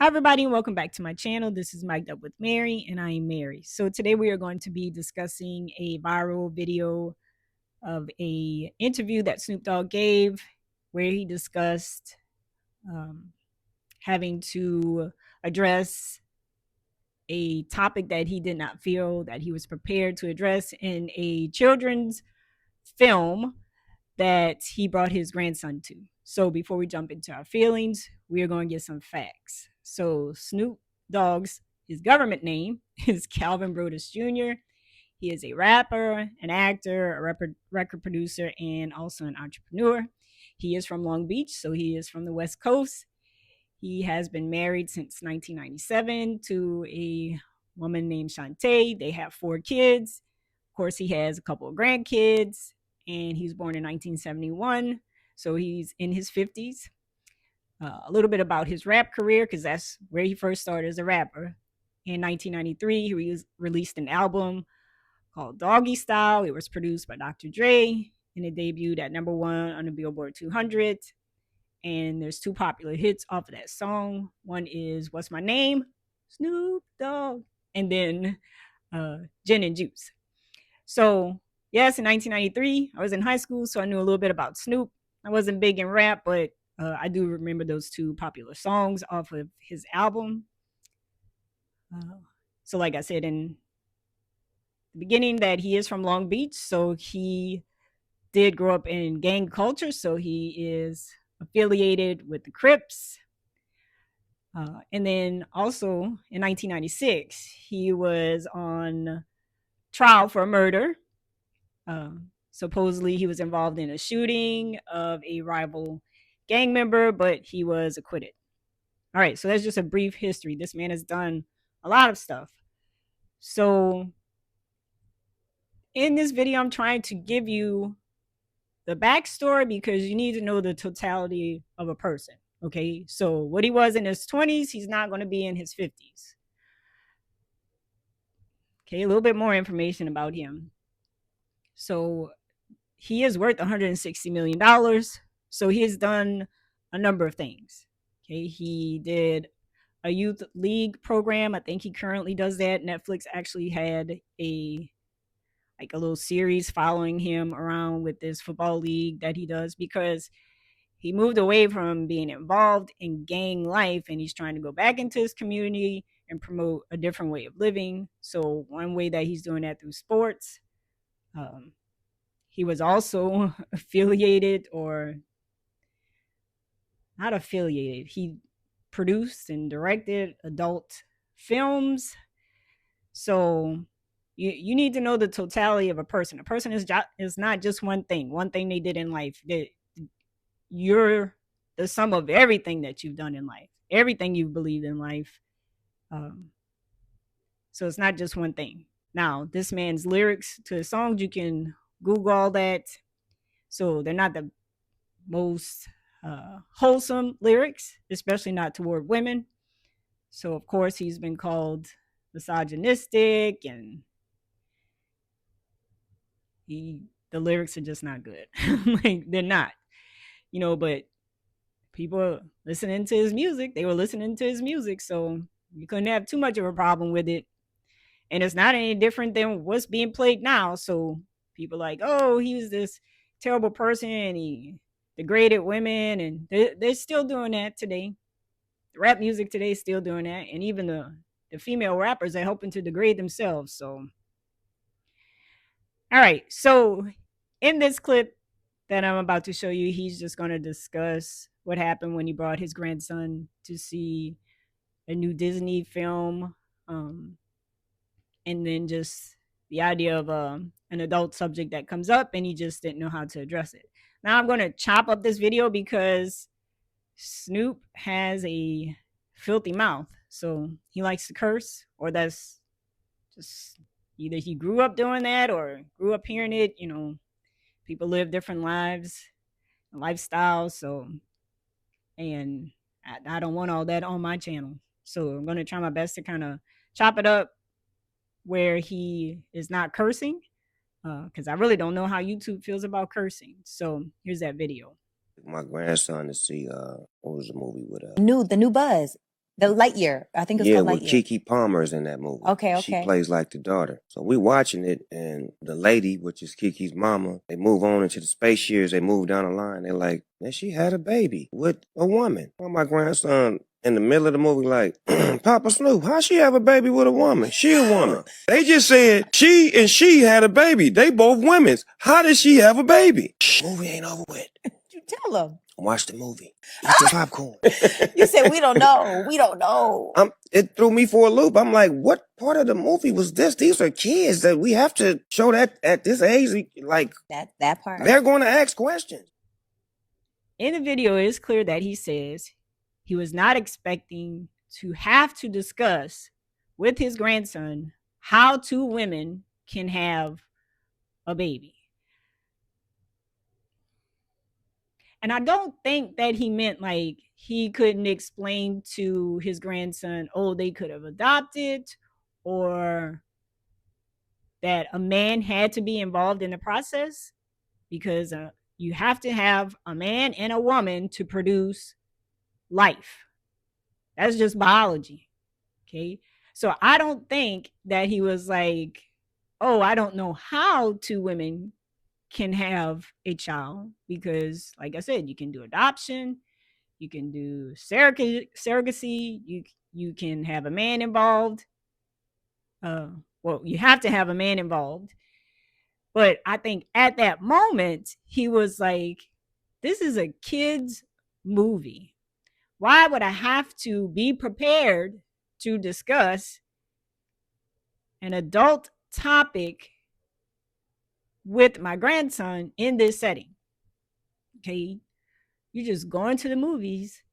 Hi, everybody, and welcome back to my channel. This is Mic'd Up with Mary, and I am Mary. So today we are going to be discussing a viral video of a interview that Snoop Dogg gave, where he discussed um, having to address a topic that he did not feel that he was prepared to address in a children's film that he brought his grandson to. So before we jump into our feelings, we are going to get some facts. So Snoop Dogg's his government name is Calvin Brodus Jr. He is a rapper, an actor, a record producer, and also an entrepreneur. He is from Long Beach, so he is from the West Coast. He has been married since 1997 to a woman named Shantae. They have 4 kids. Of course, he has a couple of grandkids, and he was born in 1971, so he's in his 50s. A little bit about his rap career, because that's where he first started as a rapper. In 1993, he released an album called Doggy Style. It was produced by Dr. Dre, and it debuted at #1 on the Billboard 200. And there's 2 popular hits off of that song. One is What's My Name? Snoop Dogg. And then Gin and Juice. So, yes, in 1993, I was in high school, so I knew a little bit about Snoop. I wasn't big in rap, but I do remember those 2 popular songs off of his album. So, like I said in the beginning, that he is from Long Beach, so he did grow up in gang culture, so he is affiliated with the Crips. And then also in 1996, he was on trial for murder. Supposedly, he was involved in a shooting of a rival gang member, but he was acquitted. All right, so that's just a brief history. This man has done a lot of stuff. So, in this video, I'm trying to give you the backstory because you need to know the totality of a person. Okay, so what he was in his 20s, he's not going to be in his 50s. Okay, a little bit more information about him. So he is worth $160 million. So he has done a number of things. Okay, he did a youth league program. I think he currently does that. Netflix actually had a little series following him around with this football league that he does, because he moved away from being involved in gang life and he's trying to go back into his community and promote a different way of living. So one way that he's doing that through sports. He was also affiliated, or not affiliated, he produced and directed adult films. So you need to know the totality of a person. A person is not just one thing they did in life. You're the sum of everything that you've done in life, everything you've believed in life. So it's not just one thing. Now, this man's lyrics to his songs, you can Google all that. So they're not the most wholesome lyrics, especially not toward women. So, of course, he's been called misogynistic, and the lyrics are just not good. Like, they're not, but people listening to his music, they were listening to his music, so you couldn't have too much of a problem with it. And it's not any different than what's being played now. So people like, oh, he was this terrible person and he degraded women, and they're still doing that today. The rap music today is still doing that, and even the female rappers are helping to degrade themselves. So, all right. So in this clip that I'm about to show you, he's just going to discuss what happened when he brought his grandson to see a new Disney film, and then just the idea of an adult subject that comes up, and he just didn't know how to address it. Now I'm going to chop up this video because Snoop has a filthy mouth, so he likes to curse, or that's just either he grew up doing that or grew up hearing it. People live different lives, lifestyles, so, and I don't want all that on my channel. So I'm going to try my best to kind of chop it up where he is not cursing, because I really don't know how YouTube feels about cursing. So here's that video. My grandson to see what was the movie with The new Buzz. The Lightyear. I think it's Yeah, called with Lightyear. Kiki Palmer's in that movie. Okay, She okay. plays like the daughter. So we watching it, and the lady, which is Kiki's mama, they move on into the space years. They move down the line. They're like, man, she had a baby with a woman. Well, my grandson in the middle of the movie, like, Papa Snoop, how she have a baby with a woman? She a woman. They just said she had a baby. They both women's. How did she have a baby? Movie ain't over with. You tell them. Watch the movie. Eat your popcorn. You said we don't know. We don't know. It threw me for a loop. I'm like, what part of the movie was this? These are kids that we have to show that at this age, like that part. they're going to ask questions. In the video, it's clear that he says he was not expecting to have to discuss with his grandson how two women can have a baby. And I don't think that he meant like he couldn't explain to his grandson, oh, they could have adopted, or that a man had to be involved in the process, because you have to have a man and a woman to produce life. That's just biology. Okay. So I don't think that he was like, oh, I don't know how two women can have a child, because, like I said, you can do adoption, you can do surrogacy, you can have a man involved. Well, you have to have a man involved. But I think at that moment, he was like, this is a kid's movie. Why would I have to be prepared to discuss an adult topic with my grandson in this setting? Okay. You're just going to the movies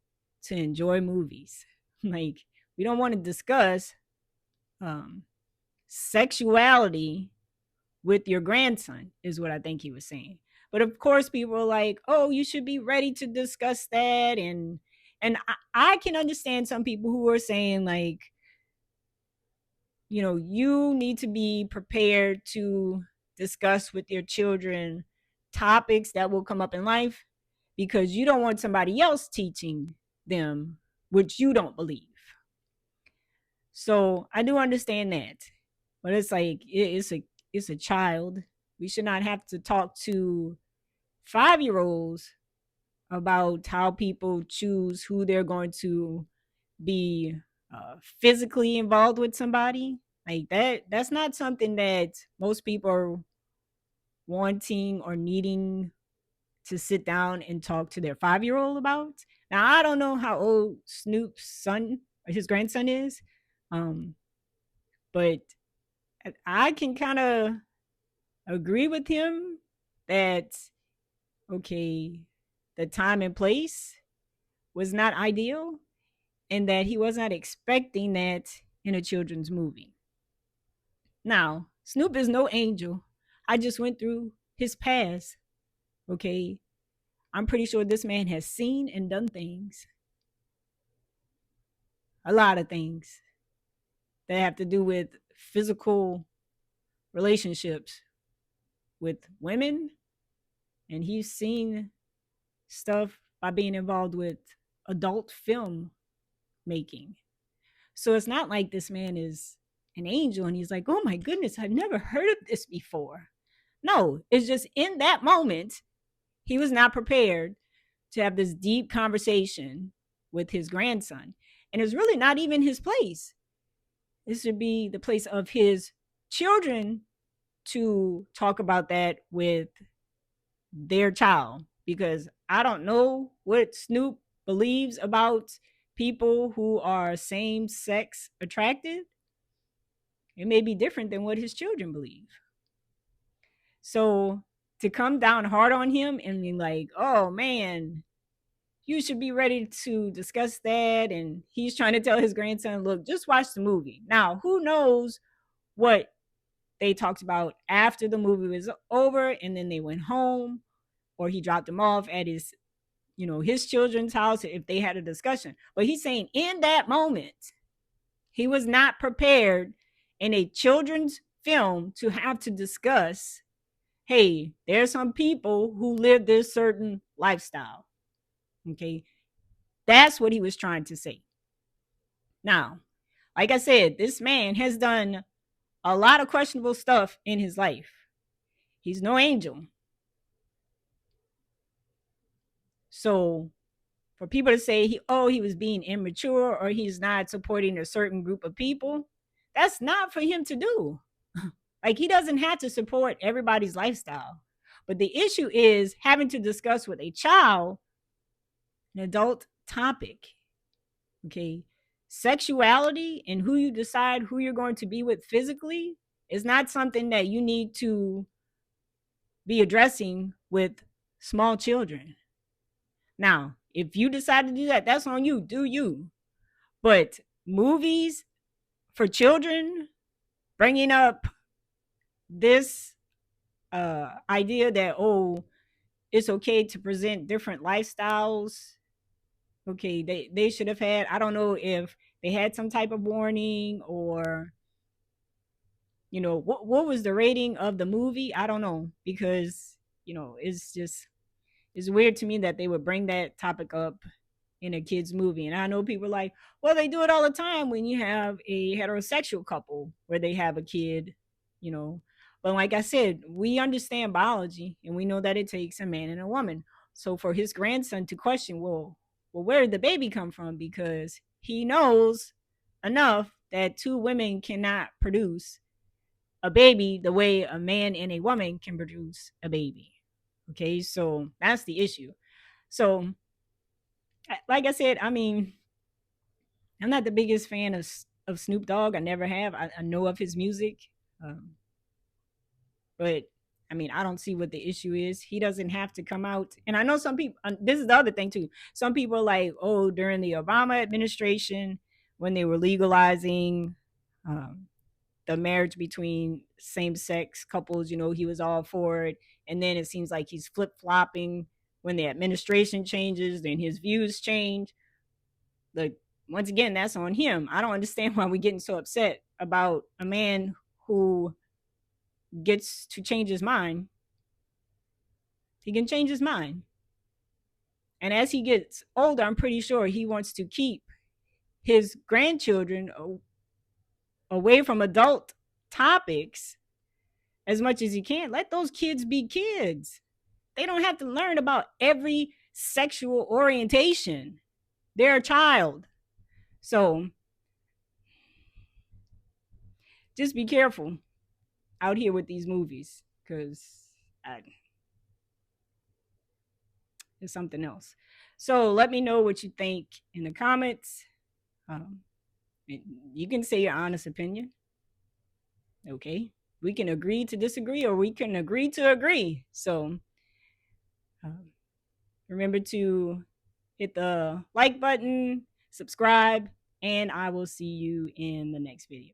to enjoy movies. Like, we don't want to discuss sexuality with your grandson, is what I think he was saying. But of course, people are like, oh, you should be ready to discuss that. And I can understand some people who are saying, like, you need to be prepared to discuss with your children topics that will come up in life, because you don't want somebody else teaching them which you don't believe. So I do understand that, but it's like it's a child. We should not have to talk to 5-year-olds about how people choose who they're going to be physically involved with somebody. Like that's not something that most people are wanting or needing to sit down and talk to their 5-year-old about. Now, I don't know how old Snoop's son or his grandson is, um, but I can kind of agree with him that, okay, the time and place was not ideal, and that he was not expecting that in a children's movie. Now, Snoop is no angel. I just went through his past. Okay. I'm pretty sure this man has seen and done things, a lot of things that have to do with physical relationships with women. And he's seen stuff by being involved with adult film making. So it's not like this man is an angel and he's like, oh my goodness, I've never heard of this before. No, it's just in that moment, he was not prepared to have this deep conversation with his grandson. And it's really not even his place. This should be the place of his children to talk about that with their child, because I don't know what Snoop believes about people who are same sex attracted. It may be different than what his children believe. So to come down hard on him and be like, oh man, you should be ready to discuss that. And he's trying to tell his grandson, look, just watch the movie. Now, who knows what they talked about after the movie was over and then they went home, or he dropped them off at his children's house if they had a discussion. But he's saying in that moment, he was not prepared in a children's film to have to discuss, hey, there's some people who live this certain lifestyle. Okay. That's what he was trying to say. Now, like I said, this man has done a lot of questionable stuff in his life. He's no angel. So for people to say he was being immature or he's not supporting a certain group of people, that's not for him to do. Like, he doesn't have to support everybody's lifestyle. But the issue is having to discuss with a child an adult topic. Okay. Sexuality and who you decide who you're going to be with physically is not something that you need to be addressing with small children. Now, if you decide to do that, that's on you. Do you. But movies for children, bringing up this idea that, oh, it's okay to present different lifestyles. Okay, they should have had, I don't know if they had some type of warning, or what was the rating of the movie? I don't know, because it's weird to me that they would bring that topic up in a kids movie. And I know people are like, well, they do it all the time when you have a heterosexual couple where they have a kid, you know. But like I said, we understand biology and we know that it takes a man and a woman. So for his grandson to question, well, where did the baby come from? Because he knows enough that two women cannot produce a baby the way a man and a woman can produce a baby. Okay, so that's the issue. So, like I said, I mean, I'm not the biggest fan of Snoop Dogg. I never have. I know of his music, um, but I mean, I don't see what the issue is. He doesn't have to come out. And I know some people. This is the other thing too. Some people are like, oh, during the Obama administration, when they were legalizing um, the marriage between same-sex couples, he was all for it. And then it seems like he's flip-flopping when the administration changes, then his views change. Like, once again, that's on him. I don't understand why we're getting so upset about a man who gets to change his mind. He can change his mind. And as he gets older, I'm pretty sure he wants to keep his grandchildren away from adult topics as much as he can. Let those kids be kids. They don't have to learn about every sexual orientation. They're a child. So just be careful out here with these movies, because it's something else. So let me know what you think in the comments. Um, you can say your honest opinion. Okay. We can agree to disagree, or we can agree to agree. So um, remember to hit the like button, subscribe, and I will see you in the next video.